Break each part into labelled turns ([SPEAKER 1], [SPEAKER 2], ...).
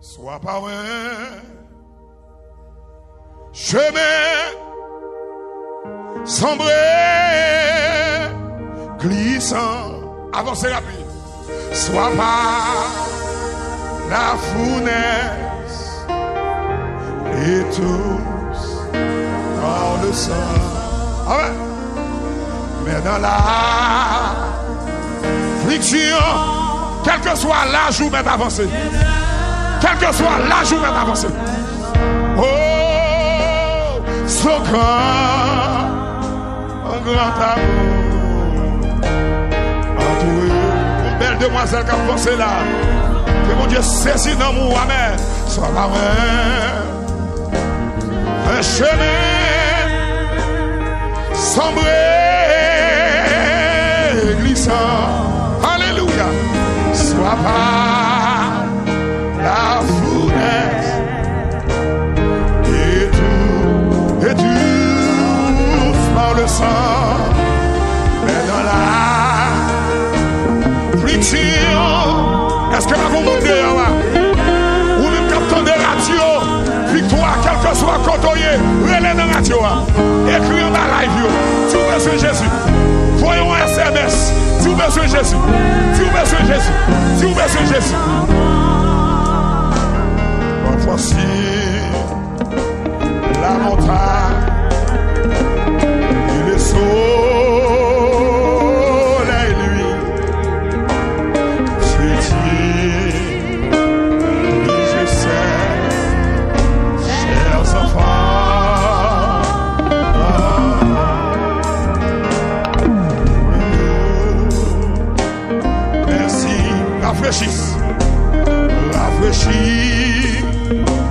[SPEAKER 1] Sois par un chemin sombre, glissant, avancez rapide. Sois par la fournaise et tous par le sang. Ah ouais. Mais dans la affliction, quel que soit l'âge où même avancé, quel que soit l'âge où même avancé, oh, son grand, un grand amour, entouré, une belle demoiselle qui a pensé là, que mon Dieu saisit dans mon amen, soit par un chemin sombre et glissant. Alléluia. Sois par la fournaise et tous par le sang. Mais dans la affliction, est-ce que vous montez là? Ou même capteur de radio, victoire, quel que soit côtoyé, relais dans la radio, écrit dans la live, tu veux besoin Jésus. Voyons un SMS, tu veux besoin Jésus. Tu veux besoin Jésus. Tu veux besoin Jésus. Voici la montagne et le soleil, lui. C'est dit, je sais, chers enfants. Merci. Rafraîchisse. Rafraîchis.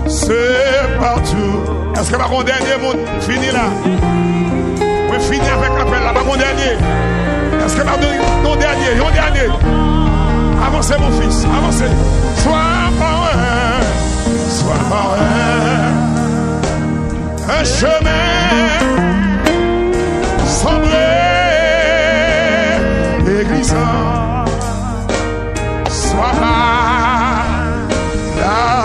[SPEAKER 1] C'est partout. Est-ce que mon dernier mot fini là? Oui, fini avec l'appel là, mon dernier. Est-ce que mon dernier, mon dernier? Avancez mon fils, avancez. Sois par un chemin sombre et glissant. Sois par la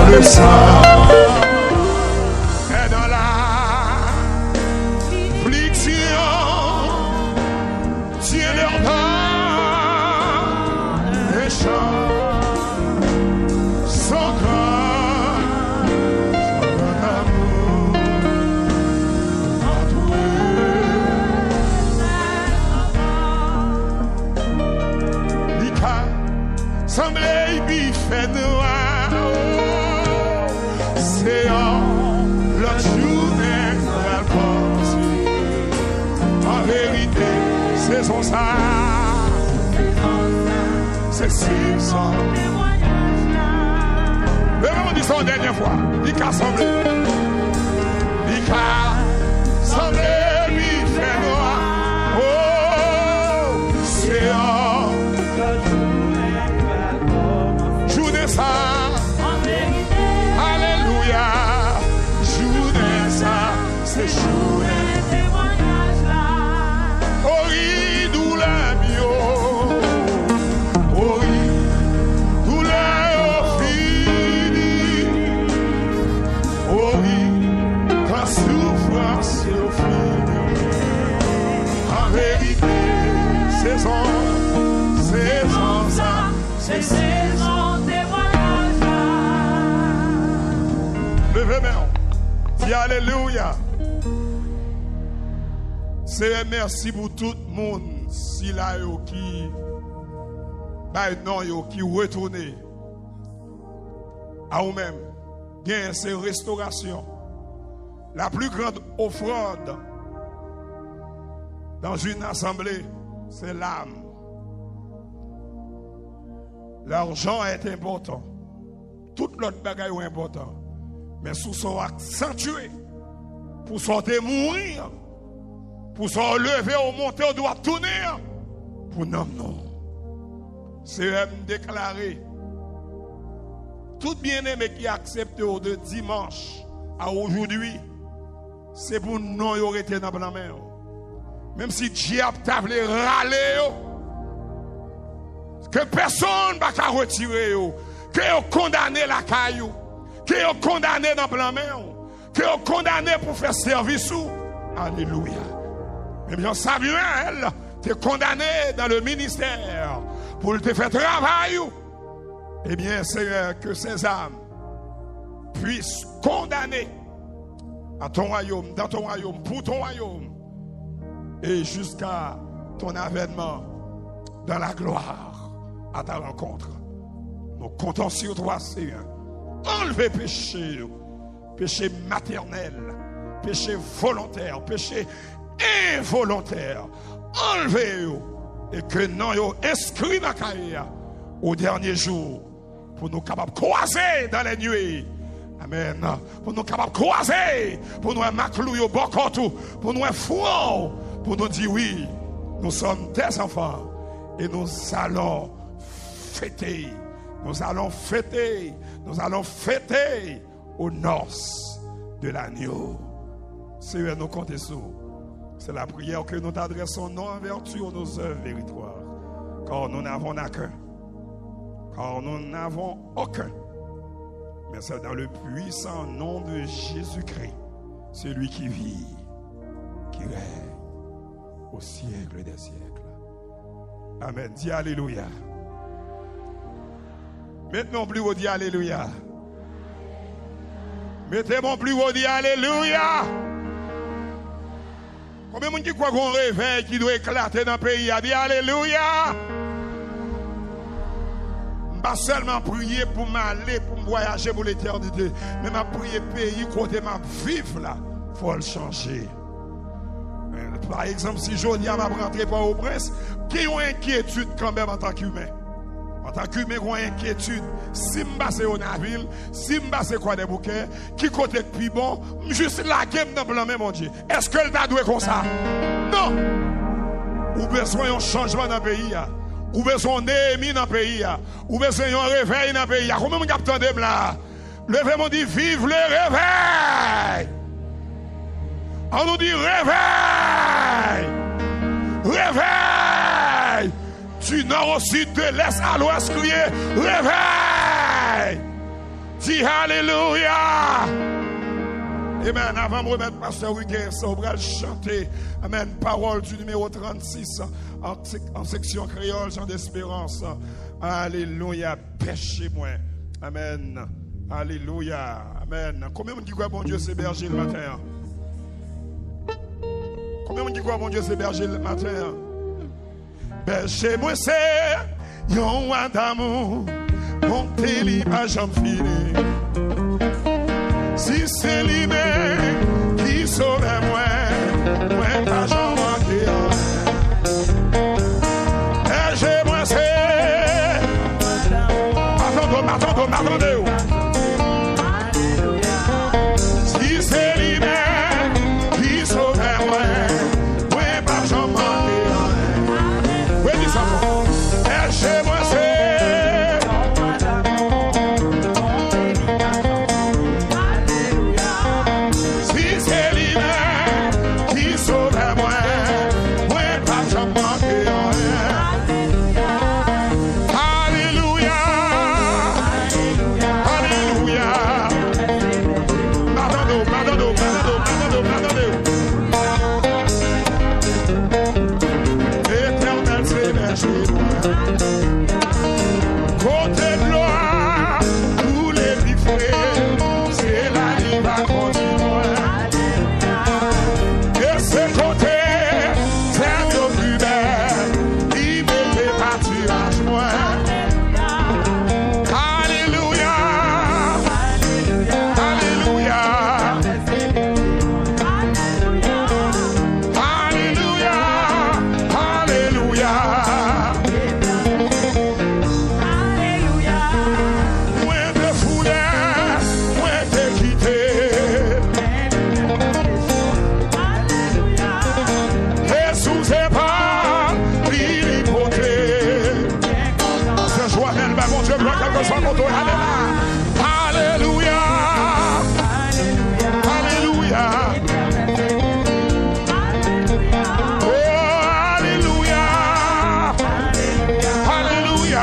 [SPEAKER 1] le sang est dans la affliction, tiens leur part et chante son grand amour entouré. L'Ika semblait biffer noir. L'autre journée, en vérité, c'est son ça. C'est si son. Mais on dit ça une dernière fois. Il a semblé. Il a semblé, lui fait noir. Oh, c'est en journée ça. C'est chou et témoignage là. Ori douleur mio. Ori douleur fini. Ori ta souffrance fini. En vérité, saison ça. C'est saison témoignage là. Levez-moi. Dis alléluia. C'est merci pour tout le monde si là qui non qui retourner à vous-même. Bien c'est restauration. La plus grande offrande dans une assemblée, c'est l'âme. L'argent est important. Tout l'autre bagaille est important. Mais sous son accentué pour sortir mourir. Pour se lever ou monter, on doit tourner. Pour non. C'est déclaré. Tout bien-aimé qui accepte de dimanche à aujourd'hui, c'est pour nous y aurait été dans la main. Même si Dieu t'a voulu râler, Que personne ne va retirer, que vous condamné la caillou, que vous condamné dans le main, que vous condamné pour faire service. Alléluia. Mais bien Samuel, tu es condamné dans le ministère pour te faire travail. Eh bien, Seigneur, que ces âmes puissent condamner à ton royaume, dans ton royaume, pour ton royaume, et jusqu'à ton avènement dans la gloire à ta rencontre. Nous comptons sur toi, Seigneur. Enlevez péché, péché maternel, péché volontaire, péché involontaire. Enlevez-le et que nous soyons inscrits dans la carrière au dernier jour pour nous capables de croiser dans les nuées. Amen. Pour nous capables de croiser, pour nous maclouer au bon côté, pour nous fouer, pour nous dire oui, nous sommes tes enfants et nous allons fêter. Nous allons fêter. Nous allons fêter aux noces de l'agneau. Seigneur, nous comptons sur. C'est la prière que nous t'adressons, non en vertu de nos œuvres véritoires. Car nous n'avons aucun. Car nous n'avons aucun. Mais c'est dans le puissant nom de Jésus-Christ, celui qui vit, qui règne au siècle des siècles. Amen. Dis Alléluia. Maintenant plus haut, dis Alléluia. Mettez mon plus haut, dis Alléluia. Combien de monde qui croit qu'on réveille qui doit éclater dans le pays a dit Alléluia. Pas seulement prier pour m'aller, pour me voyager pour l'éternité, mais m'a prier pays côté m'a vivre là, faut le changer. Par exemple, si je dis à ma rentrée par au prince, qui ont inquiétude quand même en tant qu'humain. En tant qu'humain, qui ont inquiétude. Si je passe au navire, si je passe quoi des bouquets, qui côté plus bon, juste la game dans le même mon Dieu. Est-ce que le t'a doué comme ça? Non. Ou besoin d'un changement dans le pays. Ou besoin d'ennemis dans le pays. Ou besoin d'un réveil dans le pays. Comment on capte de là? Levez-moi dit vive le réveil. On nous dit réveil. Réveil. Du nord au sud, de l'est à l'ouest, crier réveil. Dis Alléluia. Amen. Avant de remettre Pasteur Weekend, on va chanter. Amen. Parole du numéro 36 en section créole, Jean d'Espérance. Alléluia. Péchez-moi. Amen. Alléluia. Amen. Combien de gens qui croient bon Dieu c'est berger le matin? Combien de gens qui croient bon Dieu c'est berger le matin? Berger-moi c'est yon roi d'amour. Mon téli pas jamais fini. Si c'est lui-même qui sauve moi, moi pas j'en manqué. Berger-moi c'est. Attendez. Si c'est lui-même qui sauve moi, moi pas j'en manqué. Oui, dis ça. Berger-moi c'est. Alléluia.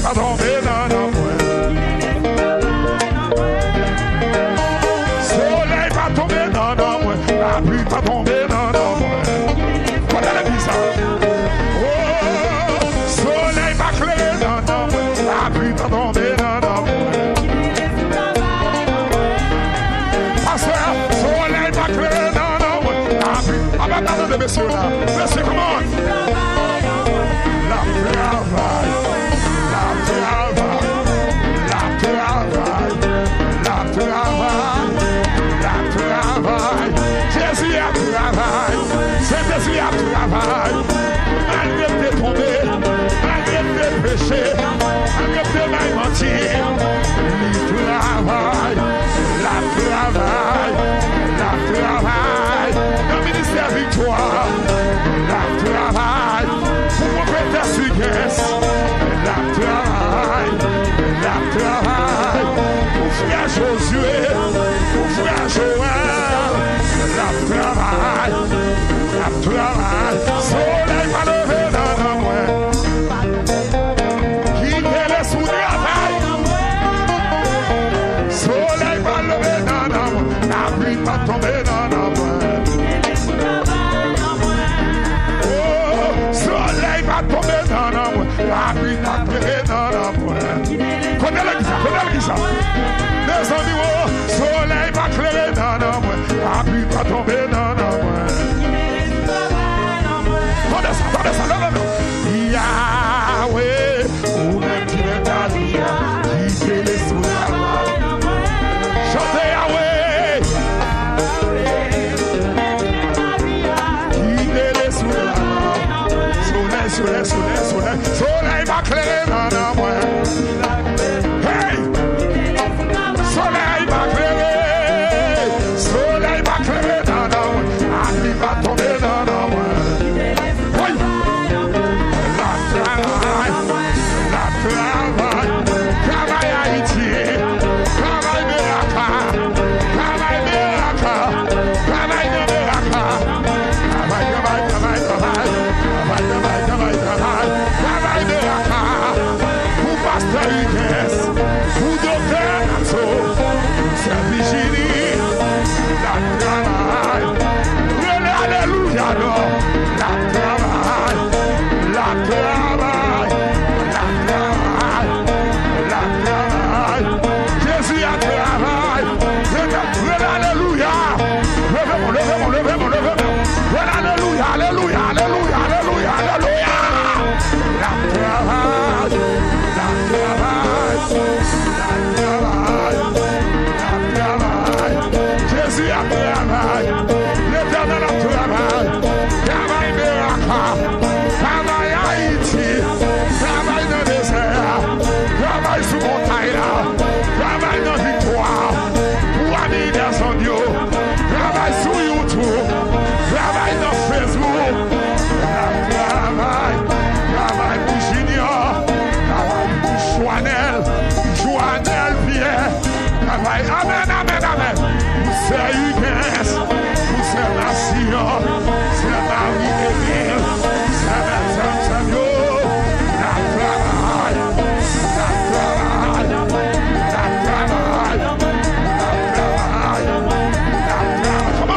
[SPEAKER 1] pas tomber dans la pointe. Soleil pas tomber dans la pointe. La pluie pas tomber dans la pointe. Quand elle a dit ça. Oh, soleil pas clair dans la pointe. La pluie pas tomber dans la pointe. Pasteur, soleil pas clair dans la pointe. La pluie. Ah ben, attendez, messieurs là. Messieurs, comment? La travail. Jésus a travail, Saint-Esprit a travail, malgré tes tombées, malgré tes péchés, malgré tes mailles mentir, il travaille, la travail, le ministère victoire, la travail, pour mon père Suguès, la travail, pour frère Josué, pour frère Joël, la travail, soleil va lever dans la moelle, qui est le sous-travail, soleil va lever dans la moelle, la pluie va tomber dans la moelle, oh, soleil va tomber dans la moelle, la pluie va tomber dans la moelle, connais-le qui ça, les amis, oh, soleil va clairer dans la moelle, la pluie va tomber dans la moelle. Attendez ça, non. Yahweh, ou même qui est ta vie, qui fait les sous-travail. Chantez Yahweh, qui fait les sous-travail. Soleil va clairer dans la moelle. Hey! Soleil va clairer dans la moelle. La pluie va tomber dans la moelle. Travail Haïti, travail Beraka, travail Beraka, pour pasteur Hugues, pour docteur Nasso, c'est Virginie, la travail, alléluia, non, la travail, Jésus a travail. Alléluia. Levez-moi. Alléluia. La travail. Jésus a travail. L'éternel a travail. Travail miracle. Travail Haïti. Travail dans le désert. Travail sous montagne là. Travail dans victoire. Pour amener des agneaux. Travail sur YouTube. Travail dans Facebook. Travail pour Junior. Travail pour Joannel Pierre. Travail. Amen. Pour ces Hugues. Pour ces nations. C'est Marie-Émile. C'est Samuel. La travail. Come on.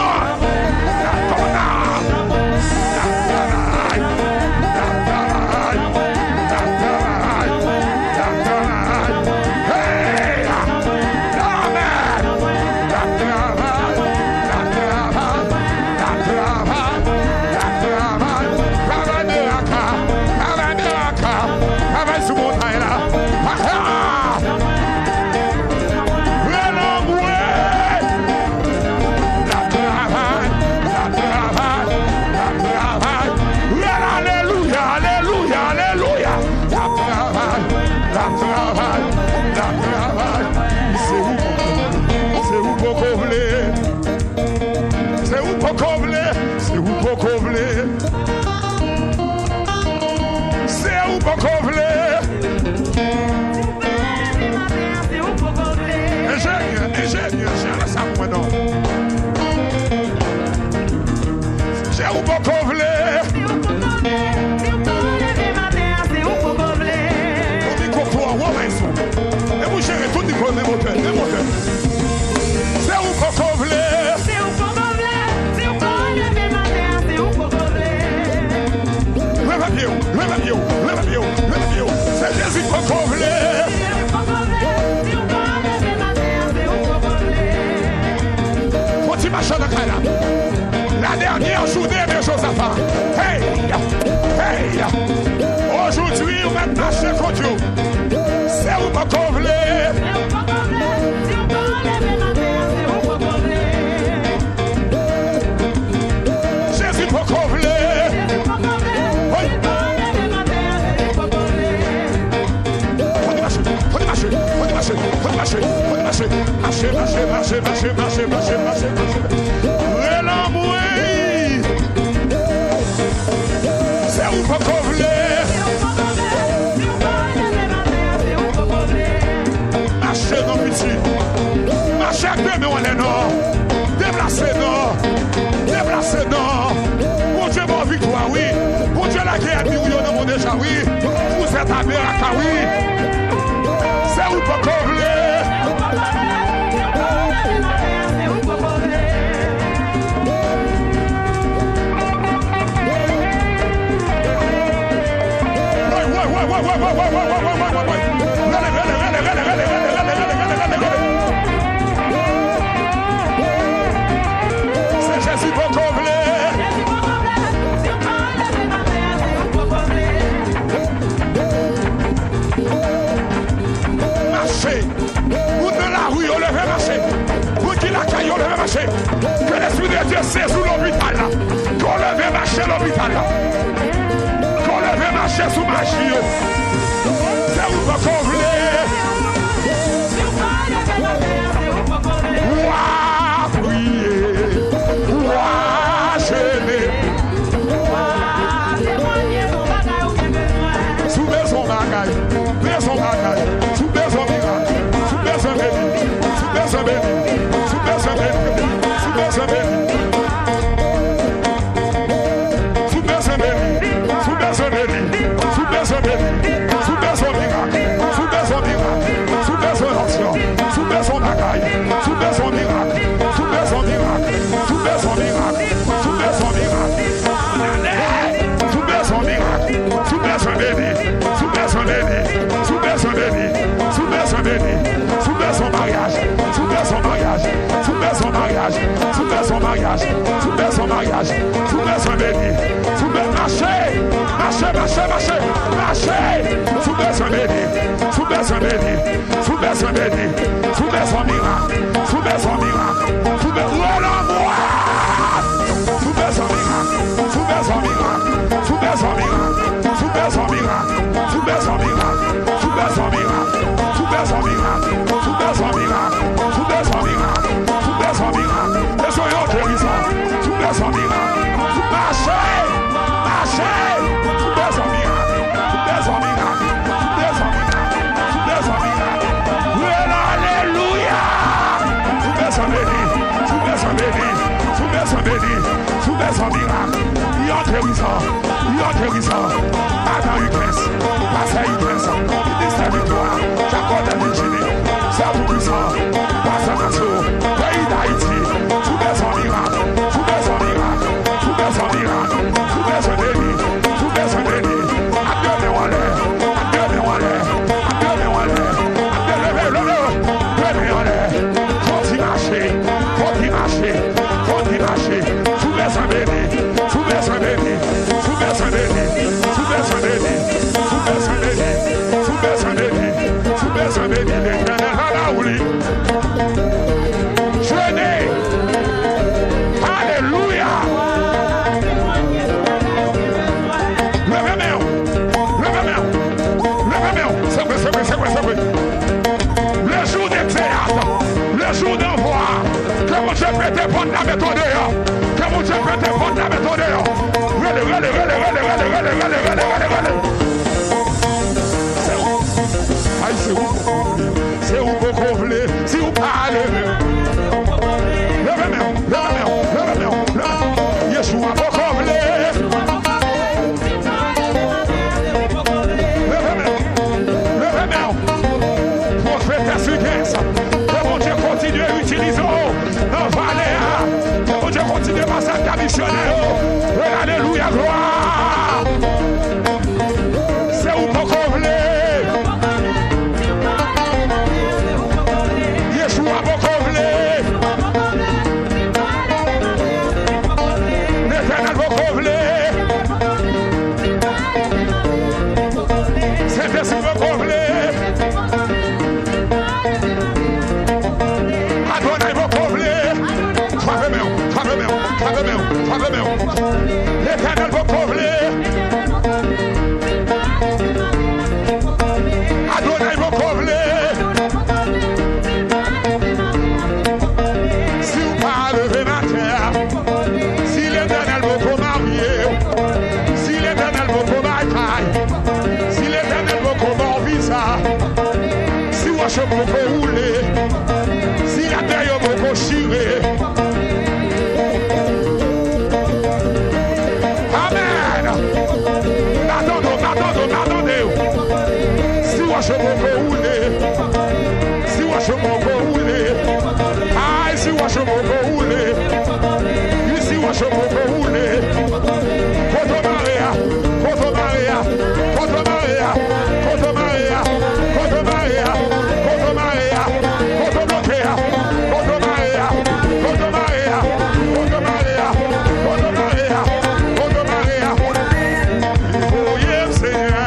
[SPEAKER 1] C'est où faut qu'on voulait. Marchez dans petit. Marchez avec deux, mais on est non. Déplacez-nous. Déplacez-nous. Pour Dieu, mon victoire, oui. Pour Dieu, la guerre, oui, on a déjà, oui. Vous êtes à Beraka, oui. C'est où faut qu'on voulait. C'est Jésus pour combler. Marchez. Vous de la rue, on levez marcher. Vous qui la caille, on levez marcher. Que l'Esprit de Dieu saisit l'hôpital là. Qu'on levez marcher l'hôpital là. Qu'on levez marcher sous magie. C'est où qu'on voulait. Ouah, prier. Ouah, gêner. Sous maison bagaille. Maison bagaille. Sous maison miracle. Sous maison béni. Sous maison béni. Sous maison béni. Sous maison béni. Sous maison béni. Sous maison béni. Sous maison béni. Sous maison miracle. Sous maison miracle. Sous maison action. Sous maison bagaille. Sous maison miracle. Sous maison miracle. Sous maison miracle. Sous maison miracle. Sous maison miracle. Sous maison béni. Sous maison béni. Sous maison béni. Sous maison béni. Sous maison mariage. Sous maison mariage. Sous maison mariage. Sous maison mariage. Sous maison mariage. Sous maison béni. Sous maison marché. Marché, marché, marché. Marché. Sous maison béni. Sous maison béni. Sous maison béni. Sous maison miracle. Sous maison miracle. Sous maison sous maison miracle. Sous maison miracle. Sous maison miracle. Sous maison miracle. Sous maison miracle. Sous maison miracle. Sous maison miracle. Sous maison miracle. Sous maison miracle. Sous maison miracle. Et soyons guérissants. Sous maison miracle. Sous marché. Marché. Sous maison miracle. Sous maison miracle. Sous maison miracle. Sous maison miracle. Alléluia. Sous maison béni. Sous maison béni. Sous maison béni. Sous maison miracle. Il y a guérissant. Il y a guérissant. Attends, il glisse. Passez, il glisse. Il descend de toi. J'accorde à l'ingénie. C'est tout puissant. Passez, Nassau. Pays d'Haïti. Sous maison miracle. Sous maison miracle. Sous maison miracle. Sous maison béni. Sous maison béni. Appelez-moi l'air. Appelez-moi l'air. Appelez-moi l'air. Appelez-moi l'air. Faut y marcher. Faut y marcher. Faut y marcher. Sous maison béni. Sous maison béni. Sous maison béni. Sous maison béni. Sous maison béni. Sous maison béni. Sous maison béni. L'éternel a la ouli. Jeûnez. Alléluia. Levez-moi. Levez-moi. Levez-moi. C'est vrai, c'est vrai, c'est vrai, c'est vrai. Le jour des théâtres. Le jour d'envoi. Que mon Dieu peut te prendre la méthode. Que mon Dieu peut te prendre la méthode. C'est où vous voulez, si vous parlez. Levez-moi, levez-moi. Yeshua vous voulez. Levez-moi. Prophète efficace. Que mon Dieu continue à utiliser dans Valéa. Que mon Dieu continue à massacrer missionnaire. Alléluia, gloire. watch a moko ule. See watch a moko ule. I see watch a moko ule. You see watch a moko ule. Koto Maria, Koto Maria, Koto Maria, Koto Maria, Koto Maria, Koto Maria, Koto Bloquea, Koto Maria, Koto Maria, Koto Maria, Koto Maria, Koto Maria. Oh yes, Seigneur.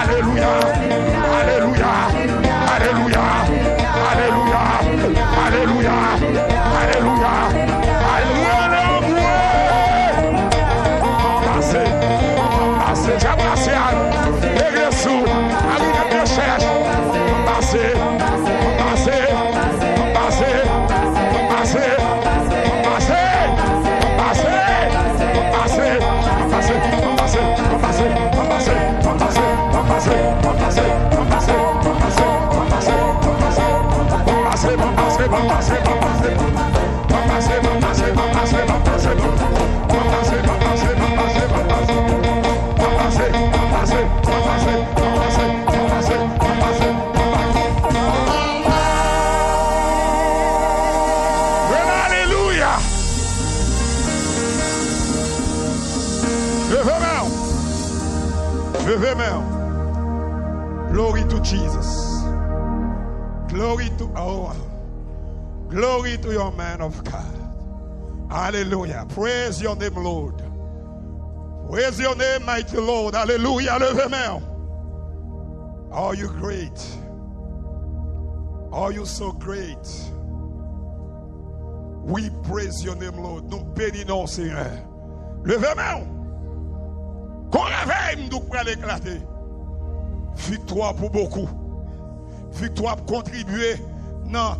[SPEAKER 1] Alléluia, alléluia, alléluia, Glory to Jesus. Glory to glory to your man of God. Hallelujah. Praise your name, Lord. Praise your name, mighty Lord. Hallelujah. Levez-moi. Are you great? Are you so great? We praise your name, Lord. Nous bénissons, Seigneur. Levez-moi. Qu'on réveille, nous pourrons l'éclater. Victoire pour beaucoup. Victoire pour contribuer. Non,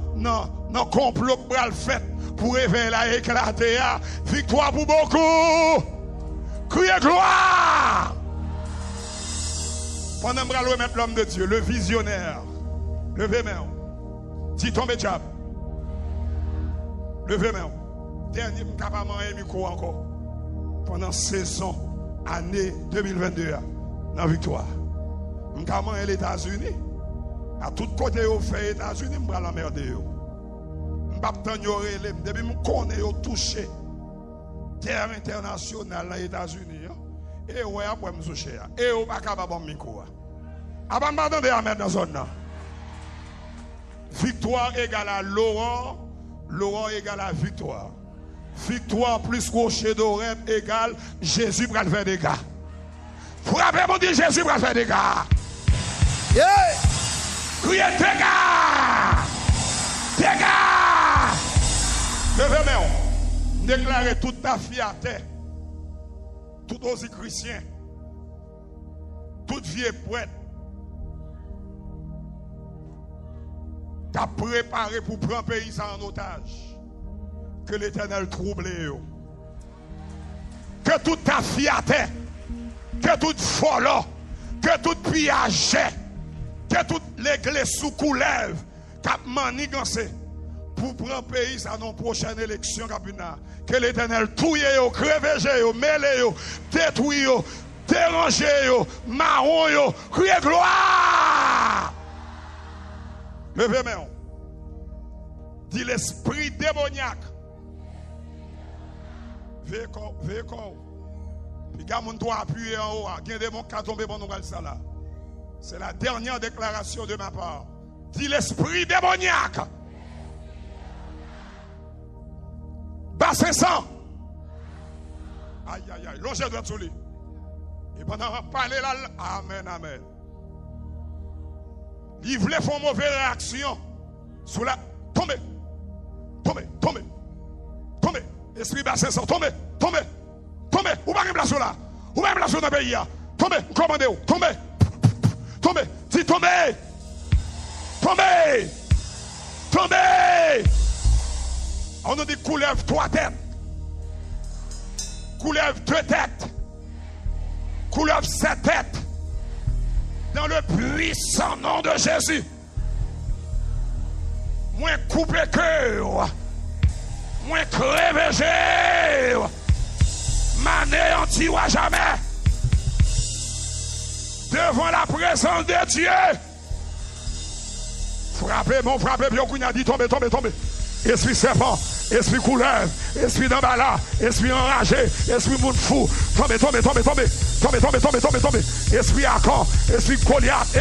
[SPEAKER 1] complot pour le fait. Pour réveiller la éclater. Victoire pour beaucoup. Criez gloire. Pendant que je vais remettre l'homme de Dieu, le visionnaire. Levez-moi. Si tombez diable. Levez-moi. Dernier capable de micro encore. Pendant saison, année 2022, dans victoire. Je suis les États-Unis. À tout côté, je fais les États-Unis, je vais la merde. Je ne vais pas ignorer. Depuis que je connais touché terre internationale dans les États-Unis. Et ouais, après, je me touche. Et je ne vais pas capable de micro. Avant de m'attendre à mettre dans la zone. Victoire égale à Laurent. Laurent égale à victoire. Victoire plus rocher d'Oreb égale Jésus va faire des gars. Frappez mon Dieu, Jésus va faire des gars. Yeah! Criez des gars! Des gars! Levez-moi. Déclarez toute ta fierté. Tout aussi chrétien. Toute vie est prête. T'as préparé pour prendre le pays en otage. Que l'Éternel trouble. Que toute ta fierté, que toute folie, que toute pillage, que toute l'église sous coulève, cap manigancé pour prendre le pays à nos prochaines élections. Que l'Éternel touille, crève, mêle, détruit, dérange, marron, criez gloire. Levez main. Dit l'esprit démoniaque. Veille corps. Puis quand on doit appuyer en haut, il y a des démons qui sont tombés dans nous ça là. C'est la dernière déclaration de ma part. Dit l'esprit démoniaque. Bassin sang. Aïe, aïe, aïe. Longez doit sous lui. Et pendant qu'on parle là, amen, amen. Il voulait faire une mauvaise réaction. Sous la. Tombez. Esprit bassin sang. Tombez. Ou pas une place là. Ou pas une place dans le pays. Tombez. Commandez-vous. Tombez. Dis tombez. On nous dit coulève 3 têtes. Coulève 2 têtes. Coulève 7 têtes. Dans le puissant nom de Jésus. Moins coupé cœur. Moins crevé. M'anéantir à jamais. Devant la présence de Dieu. Frappez, puis on a dit tombez. Esprit serpent, esprit couleuvre, esprit d'emballa, esprit enragé, esprit monde fou. Tombez. Esprit accord, esprit Goliath.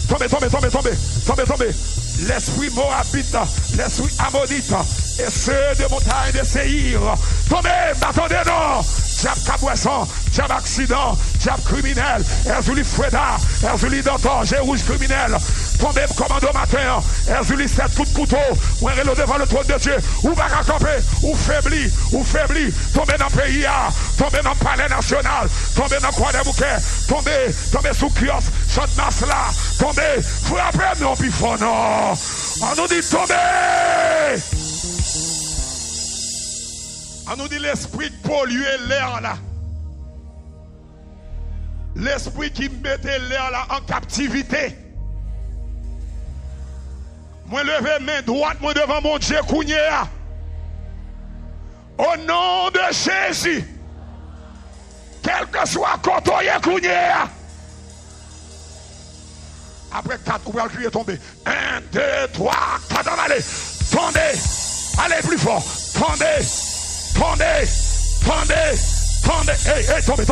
[SPEAKER 1] Tombez. L'esprit moabite, l'esprit ammonite, et ceux de montagne de Séhir. Tombez, attendez non. Diable cabouesson, diable accident, diable criminel, Erzuli Freda, Erzuli Danton, j'ai rouge criminel. Tombez commando matin, Erzuli 7 coups de couteau, ou un relais devant le trône de Dieu, ou va camper, ou faibli, tombez dans le pays, tombez dans le palais national, tombez dans le coin des bouquets, tombez sous kiosque, chante masse là, tombez, frappez non pifon, non. On nous dit tombez. On nous dit l'esprit pollué l'air là. L'esprit qui mettait l'air là en captivité. Moi lever main droite, moi devant mon Dieu Kounia. Au nom de Jésus. Quel que soit côtoyé Kounia. Après 4, vous pouvez crier tomber. 1, 2, 3, 4, allez. Tendez. Allez plus fort. Tendez. Hey, tombez.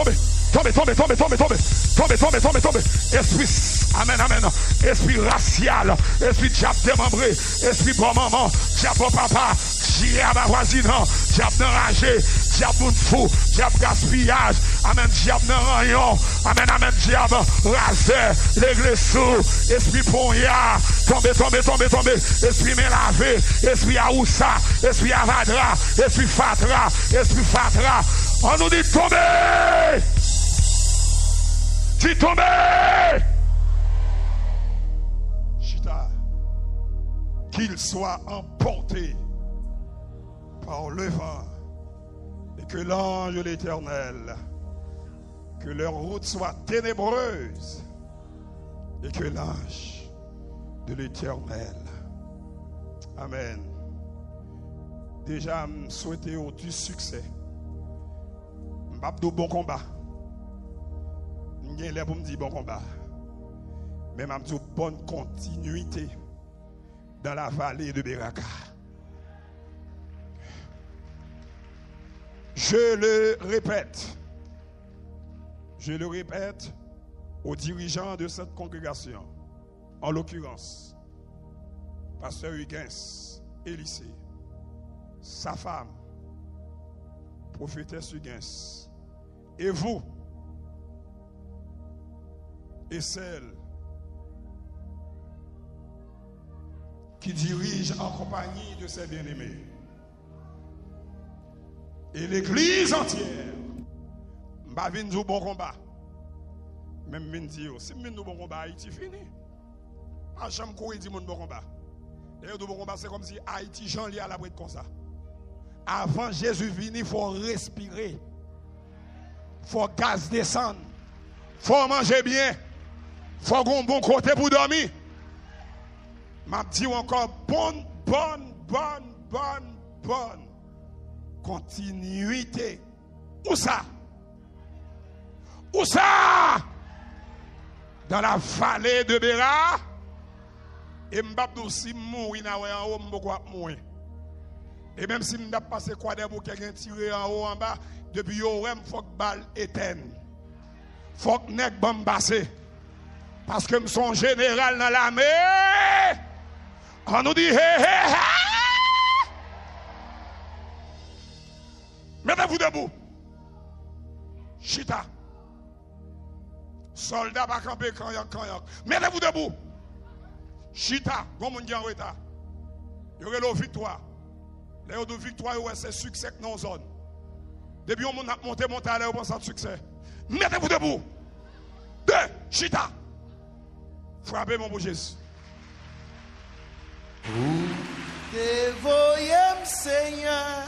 [SPEAKER 1] Esprit, amen. Esprit racial, esprit diable démembré, esprit bon maman, diable papa, diable voisinant, diable enragé, diable fou, diable gaspillage, amen, diable rayon, amen, diable rasé, l'église sous, esprit poignard, tombez, esprit mélavé, esprit aoussa, esprit avadra, esprit fatra, on nous dit tomber. Dis tomber. Chita. Qu'il soit emporté par le vent et que l'ange de l'Éternel, que leur route soit ténébreuse et que l'ange de l'Éternel. Amen. Déjà, je souhaite du succès. Je vais bon combat. Je vais pour me dire bon combat. Mais je vais dire bonne continuité dans la vallée de Beraka. Je le répète aux dirigeants de cette congrégation, en l'occurrence, Pasteur Huguens, Élysée, sa femme, prophétesse Huguens, et vous, et celle qui dirige en compagnie de ses bien-aimés, et l'église entière, m'a vinn du bon combat. Même vinn dire, si vinn du bon combat, Haïti fini. Pas jamais courir du bon combat. Et vous devez passer comme si Haïti, Jean lit à l'abri comme ça. Avant Jésus venir, il faut respirer. Il faut gaz descendre. Il faut manger bien. Il faut avoir un bon côté pour dormir. Je dis encore bonne continuité. Où ça? Où ça? Dans la vallée de Béra. Et m'babdou si mourir en haut, m'boko mourir. Et même si m'd'a passé quoi des bouquets qui tiré en haut en bas, depuis yo rem faut que balle éteinte. Faut que nèg bambassé. Parce que m'son général dans l'armée. On nous dit hé hé hé. Mettez-vous debout. Chita. Soldat pas camper kanyak. Mettez-vous debout. Chita, bon moun en retard. Il y aurait la victoire. Les de victoire, c'est succès dans la zone. Depuis on a monté à l'air, on pense à succès. Mettez-vous debout. Deux, Chita. Frappez mon beau Jésus.
[SPEAKER 2] Dévoyez Seigneur.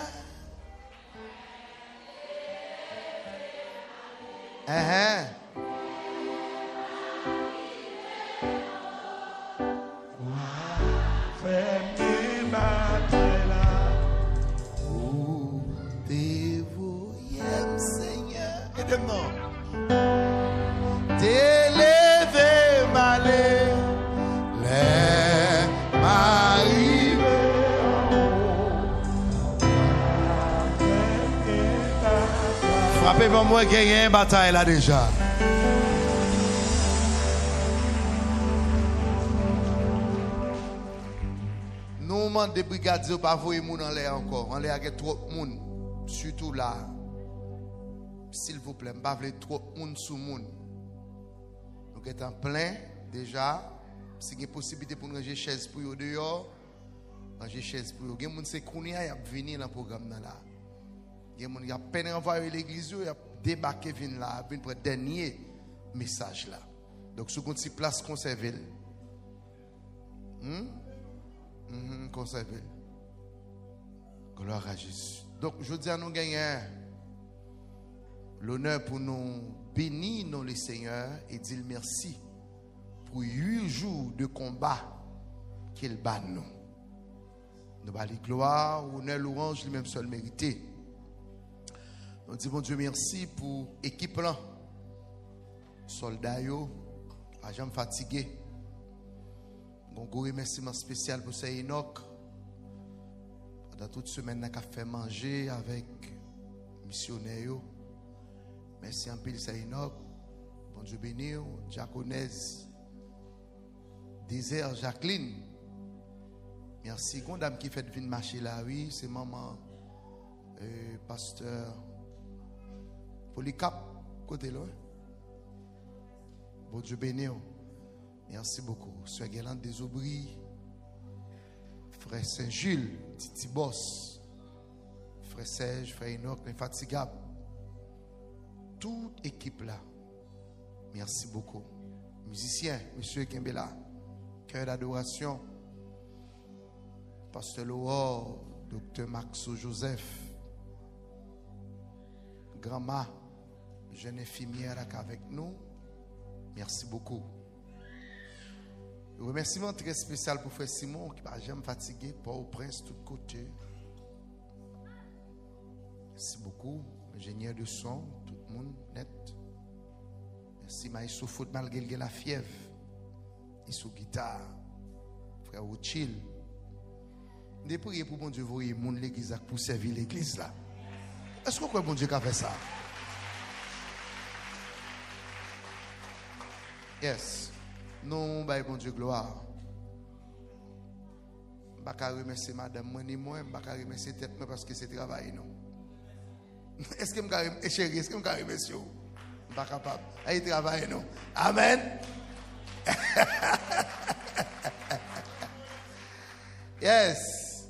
[SPEAKER 2] Frappez-moi, moi, gagner une bataille là déjà. Nous, demandons des brigadiers, pas voyer moun en l'air encore. En l'air, il y a trop de monde. Surtout là. S'il vous plaît, je ne veux pas trop de monde sous moun. Nous sommes plein déjà. Si il y a possibilité pour nous ranger chaise pour eux dehors, ranger chaise pour eux. Il y a des gens qui sont venus dans le programme là. Il y a des gens qui ont peine envoyé l'église, ils ont débarqué là, pour le dernier message là. Donc, si vous avez une place, conservez-le. Conservez-le. Gloire à Jésus. Donc, je dis à nous gagner l'honneur pour nous bénir nous les seigneurs et dire merci pour 8 jours de combat qu'il bat nous. Nous allons gloire, honneur, louange, lui-même seul mérité. Nous disons Dieu merci pour l'équipe là. Soldats, pas jamais fatigué. Un gros remerciement spécial pour ces Enoch. Pendant toute semaine, nous avons fait manger avec missionnaires. Merci un peu, c'est Enoch. Bon Dieu béni, diaconesse. Désert Jacqueline. Merci. Une dame qui fait venir marcher là, oui, c'est maman, pasteur Polycap, côté là. Bon Dieu béni. Merci beaucoup. Sœur Guélande des Aubry, frère Saint-Jules, Titi Boss, frère Serge, frère Enoch, l'infatigable. Toute équipe là. Merci beaucoup. Musiciens, monsieur Kembela, cœur d'adoration, pasteur Lohor, docteur Maxo Joseph, grand-mère, jeune infirmière avec nous. Merci beaucoup. Un remerciement très spécial pour frère Simon qui n'a jamais fatigué, pas au prince, tout côté. Merci beaucoup. Ingénieur de son, tout le monde net. Merci Maïsou Foot malgré la fièvre. Et sous guitare. Frère Ochil. Je prie pour bon Dieu voir l'église pour servir l'église là. Est-ce que vous croyez bon Dieu qui a fait ça? Yes. Non, bah bon Dieu gloire. Je ne vais pas remercier madame moi ni moi, je ne vais pas remercier tête parce que c'est travail non. Est-ce que je chérie, est-ce que je vais remercier vous? Je ne suis pas capable. Il travaille non. Amen. Yes.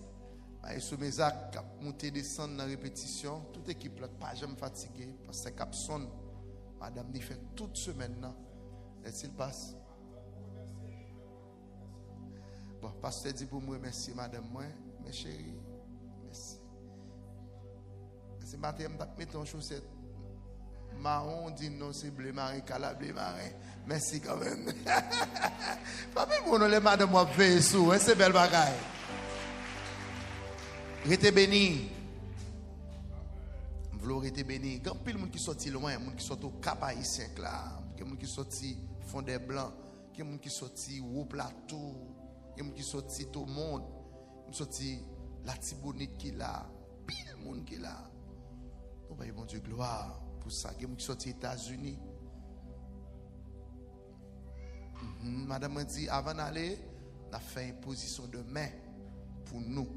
[SPEAKER 2] Je suis mes actes, monter descendre dans la répétition. Toute équipe là, pas jamais fatigué parce que cap sonne. Madame n'y fait toute semaine là. Est-ce qu'il passe? Bon, pasteur dit pour moi, merci madame, moi, mes chéris, merci. Ce matin, je mets ton chaussette marron, dit non, c'est blé marin, cala blé marin. Merci quand même. Pas même pour nous, les madame, moi, veille sous, c'est belle bagaille. Restez béni. Vous restez béni. Quand pile monde qui sorti loin, monde qui sorti au Cap Haïtien là, qui monde qui sorti fond des blancs, qui monde qui sorti au plateau, qui monde qui sorti tout le monde, qui sorti la Tibonite qui là, pile monde qui là. On va bon Dieu gloire pour ça. Qui monde qui sorti aux États-Unis. Madame m'a dit avant d'aller, on a fait une position de main pour nous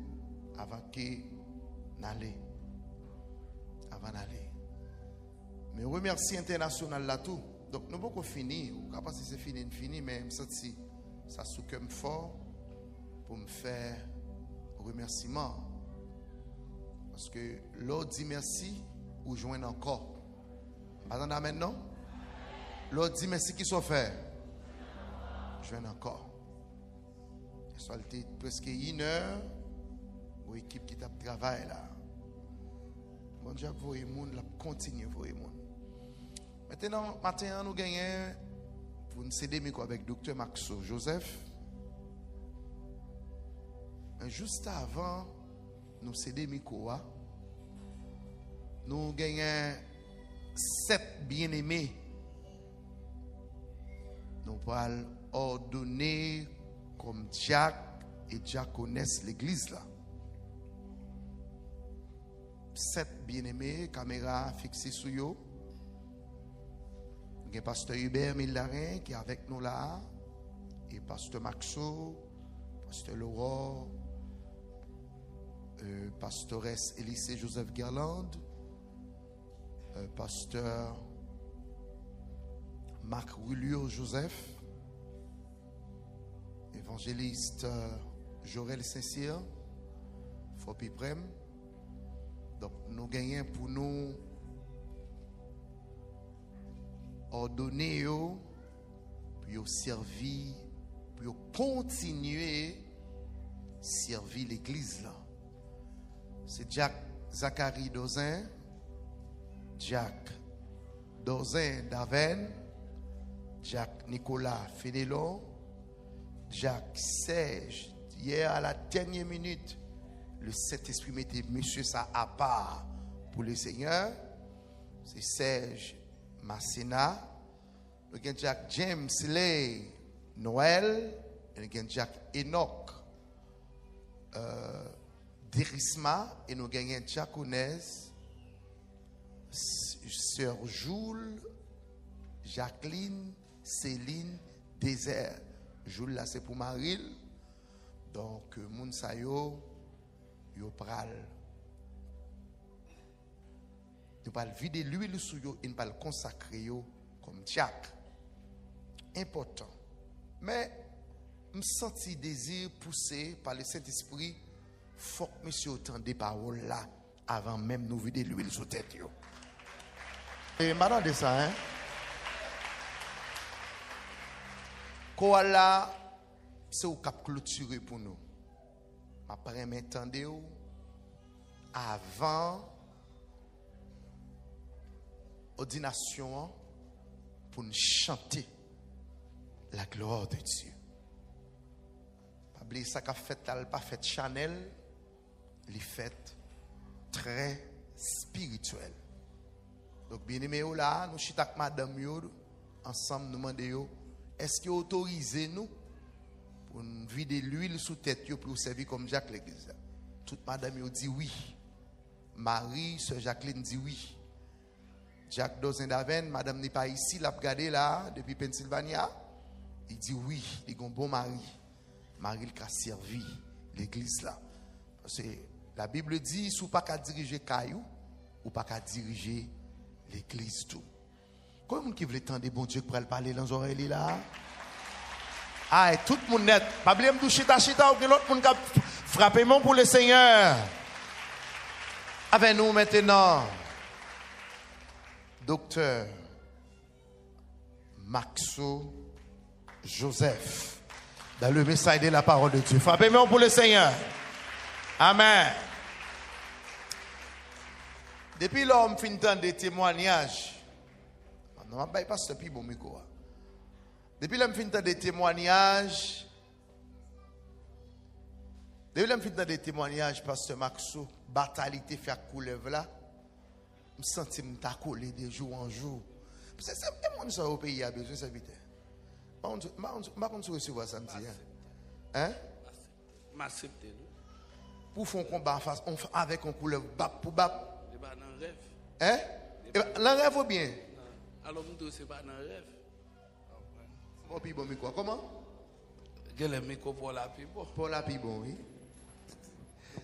[SPEAKER 2] avant que n'aller. Avant d'aller. Mais remercie international là tout. Donc nous pouvons finir. Ou pas si c'est fini, mais je me sens ça sous comme fort pour me faire remerciement. Parce que l'autre dit merci ou joindre encore. Attendez maintenant. L'autre dit merci qui soit fait. Joindre encore. Ça a été presque 1 heure pour l'équipe qui travaille là. Bon Dieu, vous voyez, la continue, vous voyez. Maintenant, matin, nous gagnons pour nous céder avec Dr. Maxo Joseph. Mais juste avant, nous céder micro, nous gagnons 7 bien-aimés. Nous allons ordonner comme Jack et diaconesse l'église là. 7 bien-aimés, caméra fixée sur eux. Il y a pasteur Hubert Millarin qui est avec nous là. Et pasteur Maxo, pasteur Laurent, pastoresse Élysée Joseph Gerland, pasteur Marc Rulio Joseph, évangéliste Jorel Saint-Cyr, Fopi Prem. Donc, nous gagnons pour nous ordonner, pour servir, pour continuer à servir l'église. C'est Zachary Dozin, Jack Dozin d'Aven, Jack Nicolas Fénélon, Jack Serge, hier à la dernière minute. Le Saint-Esprit mettait monsieur ça à part pour le Seigneur. C'est Serge Massena. Nous avons Jack James Lay Noël. Nous avons Jack Enoch Derisma. Et nous avons Jack Onez, Sœur Jules, Jacqueline, Céline, Désert. Jules là c'est pour Maril. Donc, Mounsayo. Yo pral vider l'huile sur yo et pral consacrer yo comme Jack. Important. Mais me senti désir poussé par le Saint-Esprit, faut que monsieur autant des paroles là avant même nous vider l'huile sur tête yo. Et madame de ça hein. Koala c'est au cap clôturé pour nous. Après m'entendez avant ordination pour nous chanter la gloire de Dieu. Pas oublier ça qu'a fait pas fait Chanel, les fêtes très spirituelles. Donc bien aimé là, nous chita avec madame yo ensemble nous demander est-ce que autorisez nous pour vider l'huile sous tête pour servir comme Jacques l'église. Toute madame yo dit oui. Marie, sœur Jacqueline dit oui. Jacques Dozin d'Aven, madame n'est pas ici, l'a regardé là depuis Pennsylvania. Il dit oui, il est un bon mari. Marie qui a servi l'église là. Parce que la Bible dit si ou pas qu'à diriger caillou ou pas qu'à diriger l'église tout. Comment qui veut entendre bon Dieu pour parler dans les oreilles là? Ah, tout le monde net. Pas oublier de chita ou que l'autre monde qui frappé mon pour le Seigneur. Avec nous maintenant, Docteur Maxo Joseph. Dans le message de la parole de Dieu. Frappez-moi pour le Seigneur. Amen. Depuis l'homme fin temps des témoignages. Non, pas pasteur puis bon micro. Depuis l'homme fin temps des témoignages. Depuis l'homme fin temps des témoignages, pasteur Maxou, batalité fait couleuvre là. Je sens que je suis collé de jour en jour. C'est ça, le monde au pays a besoin de serviteur. Je ne sais pas recevoir samedi. Hein?
[SPEAKER 3] M'accepter.
[SPEAKER 2] Pour faire un combat avec un couleur bap pour bap.
[SPEAKER 3] C'est pas dans le rêve.
[SPEAKER 2] Hein? Dans le rêve ou bien?
[SPEAKER 3] Alors, c'est pas dans le rêve.
[SPEAKER 2] Bon, puis bon, mais quoi? Comment?
[SPEAKER 3] Je le micro pour la pibo.
[SPEAKER 2] Pour la pibo, oui.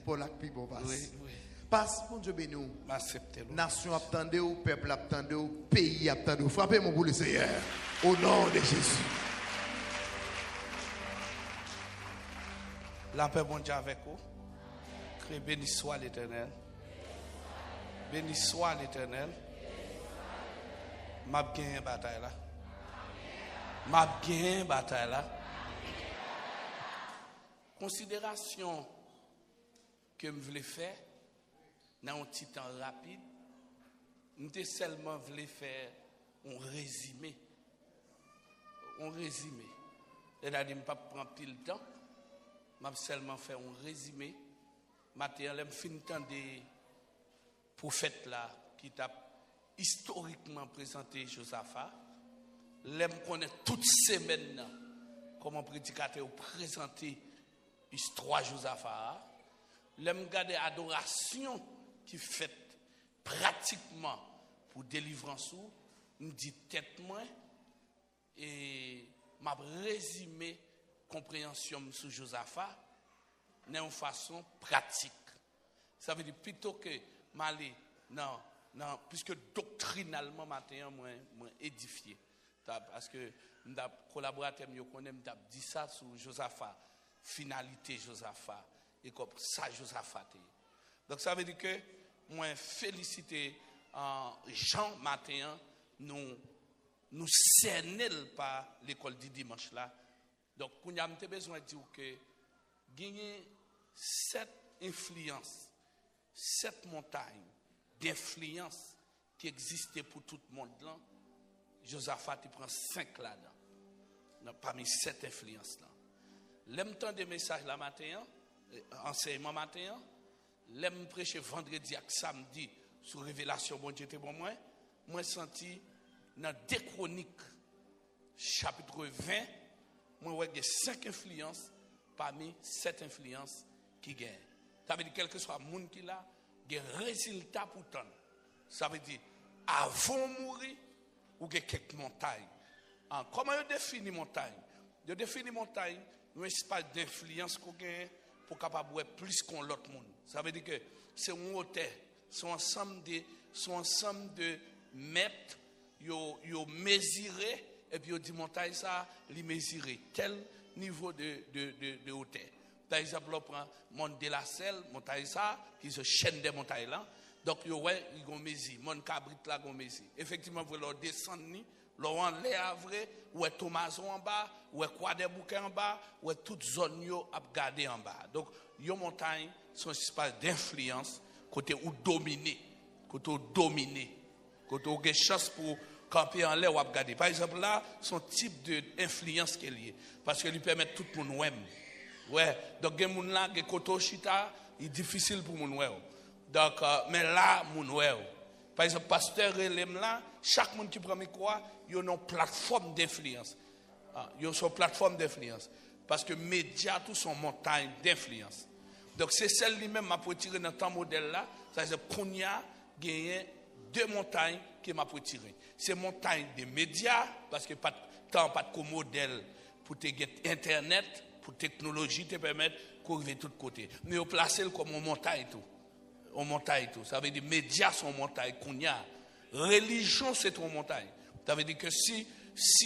[SPEAKER 2] Pour la pibo, passe.
[SPEAKER 3] Oui, oui.
[SPEAKER 2] Passe, mon Dieu béni.
[SPEAKER 3] M'accepter.
[SPEAKER 2] Nation attendez ou peuple attendez ou pays attendez ou. Frappez-moi pour le Seigneur. Au nom de Jésus.
[SPEAKER 3] La paix, bon Dieu, avec vous. Que béni soit l'Éternel. Béni soit l'Éternel. M'a gagné une bataille là. M'a gagné une bataille là. Considération que je voulais faire dans un petit temps rapide, je seulement voulais faire un résumé. Un résumé. C'est-à-dire que je ne vais pas prendre plus le temps. Je vais seulement faire un résumé. Maintenant, je fin temps des prophètes là qui t'a historiquement présenté Josaphat. Je connais toutes ces semaines comment prédicateur présenté l'histoire de Josaphat. Je regarde l'adoration qui fait pratiquement pour délivrance. Je dis tête moins et m'a résumé compréhension sur Josaphat d'une façon pratique. Ça veut dire plutôt que m'aller non, puisque doctrinalement matin moi édifié. Parce que m'da collaborateur me connaît m'da dit ça sur Josaphat, finalité Josaphat et comme ça Josaphat. Donc ça veut dire que moi féliciter Jean matin nous cerner par l'école du dimanche là. Donc pour nous avons besoin de dire que gagner cette influence, cette montagne d'influence qui existait pour tout le monde là, Josaphat il prend 5 là-dedans. Parmi cette influence là. L'aime tant de messages la matin, enseignement matin, l'aime prêcher vendredi et samedi sur révélation bon Dieu était bon moi senti dans 2 Chroniques chapitre 20 moi j'ai 5 influences parmi 7 influences qui gagnent. Ça veut dire quel que soit le monde qui là, des résultats pour tant. Ça veut dire avant de mourir ou quelques montagnes. Comment on définit montagne? On définit montagne un espace d'influence qu'on gagne pour capable plus qu'on l'autre monde. Ça veut dire que c'est un hauteur, c'est un ensemble de mètres yo mesuré et puis on dit montagne ça, li mesurer tel niveau de hauteur. Par exemple, on prend Mont de la Selle, montagne ça, qui se chaîne des montagnes là. Donc, ils ont mesure, Mont Cabrit là, ils ont mesure. Effectivement, vous leur descendez, leur en l'air vrai, ou est Thomason en bas, ou est Croix des Bouquets en bas, ou est toute zone yo à garder en bas. Donc, les montagnes sont un espace d'influence, côté où dominer, côté où avez chance pour camper en l'air ou à garder. Par exemple, là, son type d'influence qui est lié, parce que lui permet tout le monde. Ouais, donc les gens là, les koto chita, il est difficile pour moun ouais. Donc mais là moun ouais. Par exemple pasteur relem là, chaque monde qui prend micro, il y a une plateforme d'influence. Il y a une plateforme d'influence parce que médias tous sont montagnes d'influence. Donc c'est celle lui-même m'a retiré dans temps modèle là, ça c'est Kounia gagné 2 montagnes qui m'a retiré. C'est montagne des médias parce que pas de modèle pour te get internet pour technologie te permettre courir de tous côtés. Mais on place comme on montagne tout. On montagne tout. Ça veut dire médias sont montagne qu'on y a. Religion c'est une montagne. Ça veut dire que si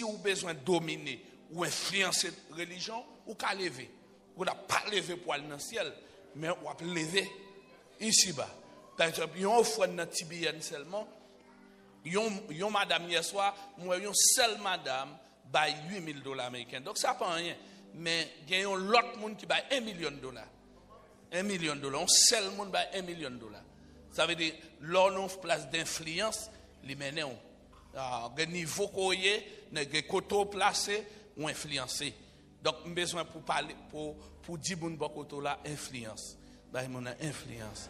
[SPEAKER 3] vous avez besoin de dominer ou influencer la religion, vous pouvez lever. Vous n'avez pas levé pour aller dans le ciel, mais vous pouvez lever ici bas. Par exemple, il y a une offrande dans Tibienne seulement. Il y a madame hier soir, moi, il y a une seule madame, $8,000 américains. Donc ça ne prend rien. mais il y a l'autre monde qui baille $1 million. $1 million. On seul monde baille $1 million. Ça veut dire, l'on place d'influence, les mène au niveau qu'on y est, les côtés placés ou influencés. Donc, j'ai besoin pour parler, pour dire mon côté là, influence. Bah, mon influence.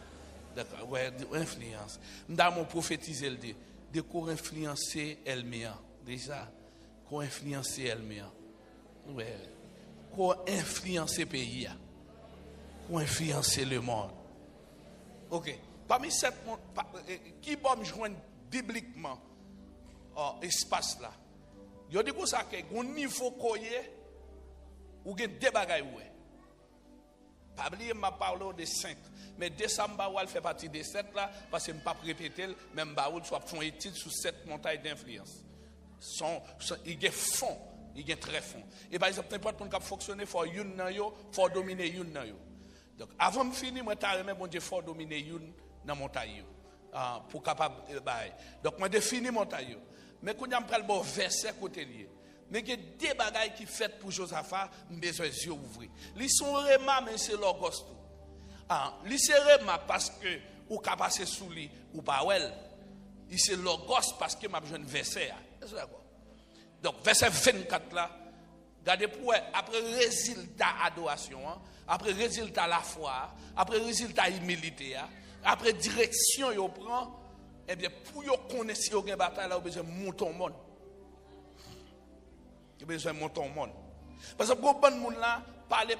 [SPEAKER 3] D'accord, ouais, influence. Dans mon prophétiser le dit, de quoi influencer elle-même. Déjà, quoi influencer elle-même. Ouais. Quoi influencer le pays. Quoi influencer le monde. Ok. Parmi cette qui va me joindre bibliquement espace là. Il y a des choses que au niveau koye ou gen deux bagages ouais. Pas oublier m'a parlé de 5 mais décembre va fait partie de 7 là parce que me pas répéter même baoul soit font étude sur 7 montagnes d'influence. Il y a fond, il y a très fond. Et par exemple n'importe pour fonctionner faut une nan yo, faut dominer une nan yo. Donc avant de finir moi ta remet bon Dieu faut dominer une dans montagne pour capable donc moi définis montagne mais quand on prend le bon verset côté lié mais il y a des bagailles qui fait pour Josaphat besoin yeux ouvrir ils sont vraiment mais c'est l'auguste ils c'est vraiment parce que ou capable passer sous lui ou pas well il c'est l'auguste parce que m'a besoin de verset c'est d'accord donc verset 24 là regardez pour après résultat adoration après résultat la foi après résultat humilité après direction yo prend eh bien pour yo connaître si yo gen bataille là, besoin monter au monde. Yo besoin monter au monde. Parce que bon monde là parler,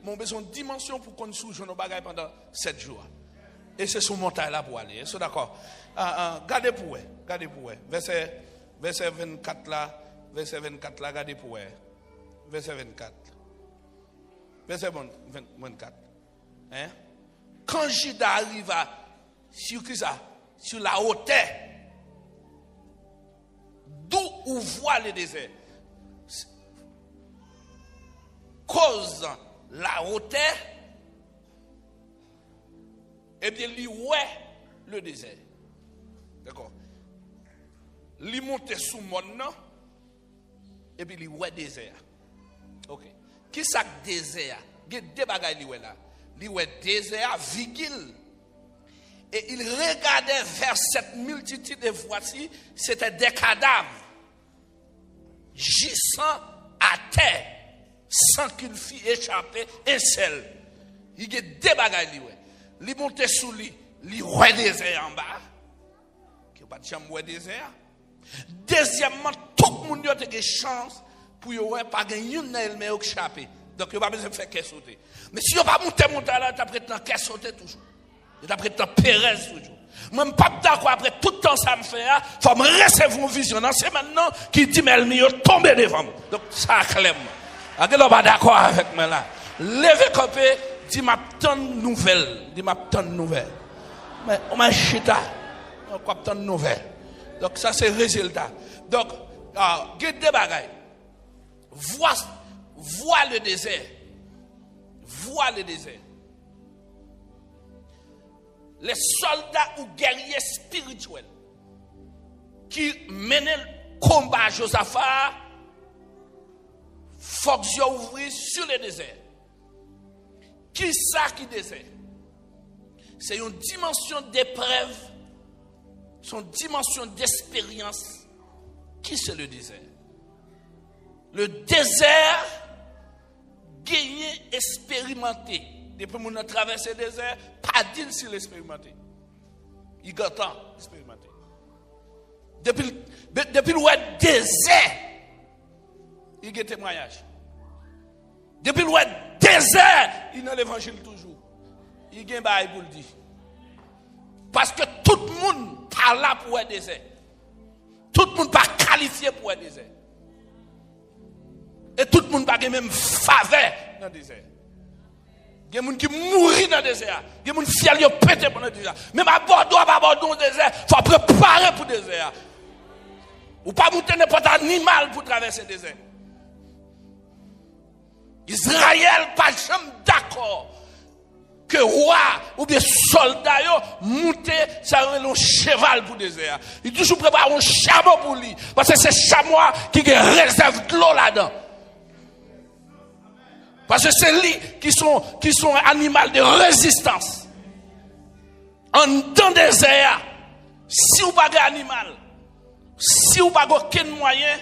[SPEAKER 3] mon besoin de dimension pour qu'on sous nos bagages pendant 7 jours. Et c'est sur montagne là pour aller. Est-ce d'accord? Gardez pour verset 24 là, gardez pour verset 24. Verset 24. Hein? Quand Judas arriva sur la hauteur, d'où on voit le désert, cause la hauteur, et bien lui ouais le désert. D'accord? Lui monte sous mon nom, et puis lui ouais désert. Ok. Qui ça désert? Il y a deux bagages lui ouais là. Lui ouais désert, vigile. Et il regardait vers cette multitude et voici, c'était des cadavres gisant à terre sans qu'il fît échapper un seul. Il y a deux bagages lui ouais. Lui montait sous lui, lui ouais désert en bas. Qui pas de chambre ouais désert. Deuxièmement, tout le monde a des chances pour y avoir pas gagner une mais échapper. Donc il n'y a pas besoin de faire qu'elle sauter. Mais si on va monter là, tu as prétend qu'elle sauter toujours. Tu as prétend Pérez toujours. Même pas d'accord après tout le temps ça me fait, il faut me recevoir une vision. C'est maintenant qui dit mais elle m'y tomber devant. Donc ça clairement. Est-ce que pas d'accord avec moi là? Levez copé, dis m'a tant nouvelle, Mais on m'a chita. On quoi tant nouvelle. Donc ça c'est résultat. Donc guide des bagailles. Vois le désert. Les soldats ou guerriers spirituels qui menaient le combat à Josaphat, faut que ouvrir sur le désert. Qui ça qui désert? C'est une dimension d'épreuve, c'est une dimension d'expérience. Qui c'est le désert? Le désert gagné, expérimenté. Depuis qu'on a traversé le désert, pas dire s'il l'expérimenté. Il attend expérimenté. Depuis le désert, il y a témoignage. Depuis le désert, il y a l'évangile toujours. Il y a un bail pour le dire. Parce que tout le monde parle là pour le désert. Tout le monde pas qualifié pour le désert. Et tout le monde n'a pas même faveur dans le désert. Il y a des gens qui mourent dans le désert. Il y a des gens qui fiers qui pété pour le désert. Même à Bordeaux, dans le désert, il faut préparer pour le désert. Ou pas monter n'importe animal pour traverser le désert. Israël pas jamais d'accord que roi ou bien soldat monter ça un cheval pour le désert. Il toujours prépare un chameau pour lui parce que c'est chameau qui réserve de l'eau là-dedans. Parce que c'est lui qui sont animaux de résistance. En dans des désert, si vous n'avez pas d'animal, si vous n'avez aucun moyen,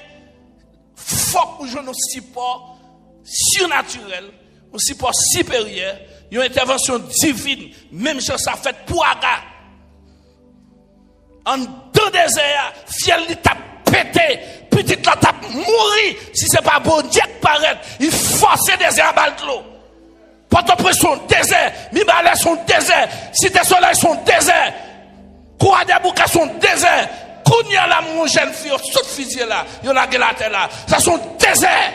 [SPEAKER 3] il faut que vous ayez un support surnaturel, un support supérieur, une intervention divine, même si ça fait pour Aga. En deux déserts, fiel li t'a pété, petite la t'a mouri, si c'est pas bon Dieu qui paraît, il force des déserts à balle de l'eau. Port-au-Prince son désert, Mibalais son désert, Cité Soleil son désert, Kouadabouka son désert, Kounia la mon jeune fille, toute fusil là, y'en a la là, ça son désert.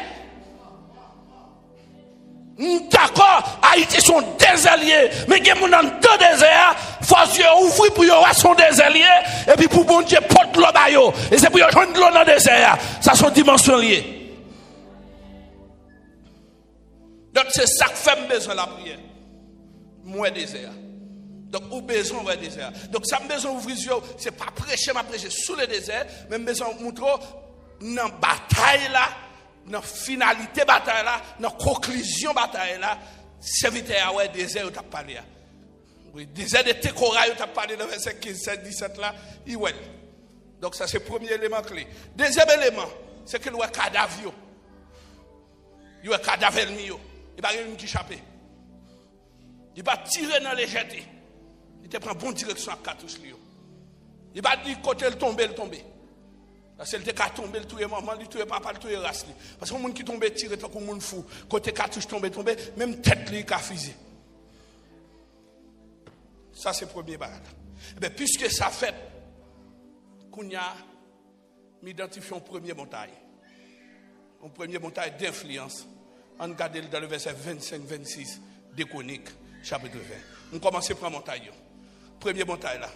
[SPEAKER 3] D'accord, Haïti sont des alliés, mais il y a deux déserts, il faut ouvrir pour y son des alliés, et puis pour bon Dieu porte l'eau, et c'est pour y joindre l'eau dans le désert, ça sont dimensions liées. Donc c'est ça que fait besoin de la prière. Moi désert. Donc ou besoin de désert. Donc ça me besoin d'ouvrir les yeux, c'est pas prêcher, ma prêcher sous le désert, mais besoin de montrer dans la bataille là. Dans la finalité bataille là, dans la conclusion bataille là, serviteur ouais désert t'a parlé. Oui, désert de Tekora t'a parlé dans verset 15 17 17 là, il ouais. Donc ça c'est le premier élément clé. Deuxième élément, c'est que le cadavre. Il y a cadavre mio. Il pas rien qui échapper. Il va tirer dans les jeter. Il te prend bonne direction à cartouche lui. Il va dire côté le tomber. Parce que le cas tomber, le tout est maman, le tout est papa, le tout est race. Parce que le monde qui tombe tire tant qu'on monde fou. Côté cartouche tombe, même tête lui a fusé. Ça c'est le premier barrage. Et bien puisque ça fait, qu'on a identifié une première montagne. Une première montagne d'influence. On regarde dans le verset 25-26 de Chroniques, chapitre 20. On commence par montagne. Première montagne là,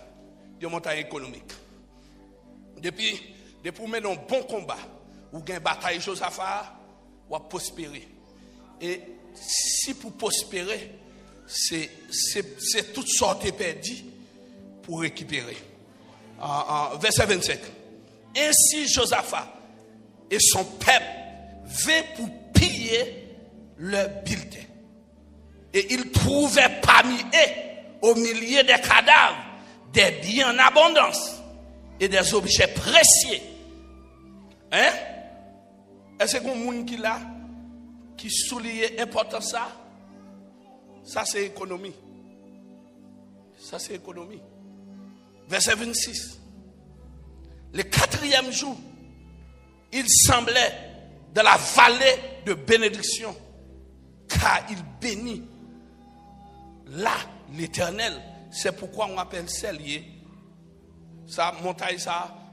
[SPEAKER 3] une montagne économique. Depuis mener un bon combat, ou gain bataille Josaphat, ou prospérer. Et si pour prospérer, c'est toutes sortes de perdus pour récupérer. Verset 25. Ainsi Josaphat et son peuple venaient pour piller leur bulletin. Et ils trouvaient parmi eux, au milieu des cadavres, des biens en abondance et des objets précieux. Hein? Est-ce qu'il y a un monde qui là, qui souligne l'importance de ça? Ça c'est économie. Ça c'est économie. Verset 26. Le quatrième jour, il semblait dans la vallée de bénédiction, car il bénit là l'Éternel. C'est pourquoi on appelle celle-là ça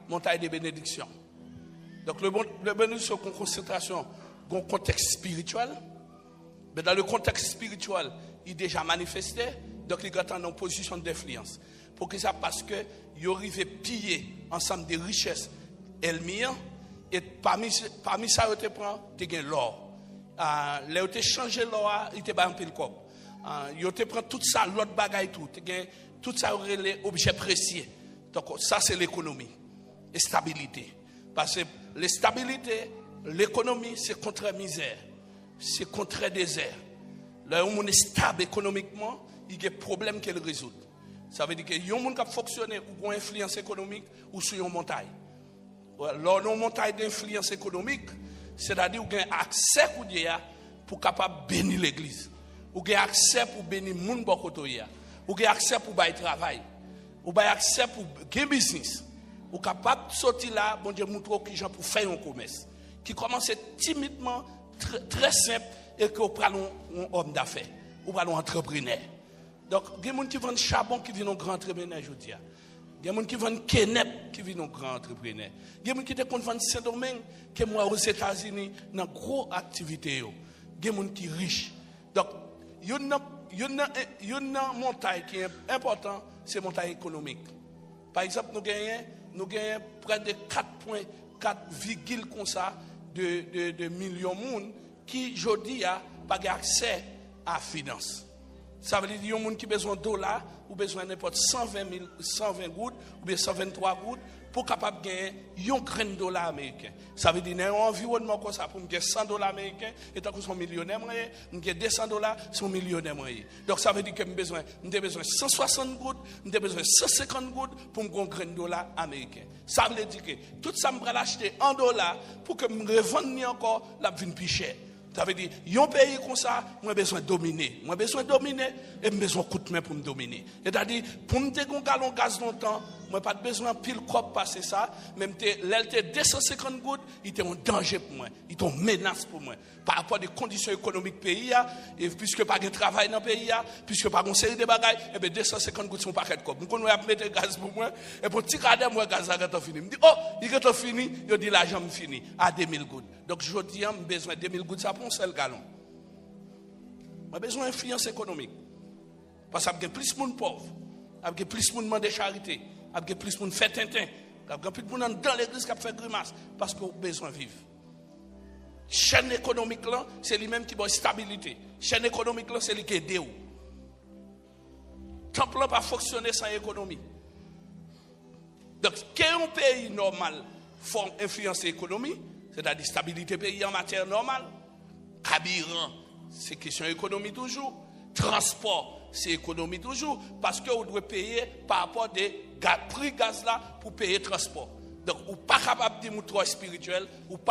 [SPEAKER 3] montagne de bénédiction. Donc le bénédiction c'est une concentration, un contexte spirituel. Mais dans le contexte spirituel, il est déjà manifesté, donc il est en position d'influence. Pour que ça, parce que il arrive à piller ensemble des richesses elmiennes, et parmi ça, il te prend l'or. Là, il te changé l'or, il te bat un peu le corps. Il te prend tout ça, l'autre bagaille, tout ça, les objets précieux. Donc ça, c'est l'économie et stabilité. Parce que la stabilité, l'économie, c'est contre la misère, c'est contre le désert. Là où on est stable économiquement, il y a des problèmes qu'elle résout. Ça veut dire qu'il y a des gens qui fonctionnent ou qui ont une influence économique ou sur une montagne. Lors d'une montagne d'influence économique, c'est-à-dire qu'il y a accès pour capable bénir l'église. Ou qu'il y a accès pour bénir les gens qui ou qu'il y a accès pour faire travail. Ou qu'il y a accès pour gagner business. Ou capable de sortir là, bon Dieu, montrer qui gens pour faire un commerce. Qui commence timidement, très simple, et que vous prenez un homme d'affaires. Ou prenez un entrepreneur. Donc, il y a des gens qui vendent charbon qui viennent un grand entrepreneur, je dis. Il y a des gens qui vendent kenep qui viennent un grand entrepreneur. Il y a des gens qui vendent Saint-Domingue, qui sont aux États-Unis, dans une grosse activité. Il y a des gens qui sont riches. Donc, il y a une montagne qui est importante, c'est la montagne économique. Par exemple, nous gagnons près de 4,4 comme ça de millions de monde qui, aujourd'hui, n'ont pas accès à la finance. Ça veut dire qu'il y a des gens qui ont besoin de dollars, ou besoin de n'importe 120 gouttes, ou bien 123 gouttes, pour capable gagner un grain de dollar américain. Ça veut dire dans un environnement comme ça pour me gagner $100 américains et tant que son millionnaire moyen, me gagner $200, son millionnaire moyen. Donc ça veut dire que j'ai besoin 160 gouttes, j'ai besoin 150 gouttes pour me gagner un grain de dollar américain. Ça veut dire que tout ça me va l'acheter en dollars pour que me revendre encore la vin plus cher. Ça veut dire, un pays comme ça, moi besoin de dominer. Moi besoin de dominer et moi besoin de coup de main pour me dominer. C'est-à-dire, pour me dégonner un gallon de gaz longtemps, moi pas besoin de pile crop passer ça. Même l'LT 250 gouttes, il était un danger pour moi. Il était une menace pour moi. Par rapport aux conditions économiques du pays, et puisque pas de travail dans le pays, puisque pas de série de bagages, et bien 250 gouttes sont paquet de crop. Nous avons mis le gaz pour moi, et pour petit cadre, moi, le gaz est fini. Je me dis, oh, il est fini, je dis l'argent est fini, à 2000 gouttes. Donc je dis, j'ai besoin de 2000 gouttes, ça pour un seul gallon. J'ai besoin d'influence économique. Parce qu'il y a plus de monde pauvre, il y a plus de monde demande de charité, il y a plus de monde fait tintin, il y a plus de monde dans l'église qui fait grimace, parce qu'on a besoin de vivre. Chaîne économique là, c'est lui-même qui a stabilité. Chaîne économique là, c'est lui qui aide. Temple n'a pas fonctionné sans économie. Donc, qu'un pays normal forme influence l'économie, c'est-à-dire stabilité pays en matière normale. Carburant, c'est question économie toujours. Transport, c'est économie toujours. Parce que vous devez payer par rapport des prix gaz là pour payer transport. Donc, vous n'êtes pas capable de dire trop spirituel, ou pas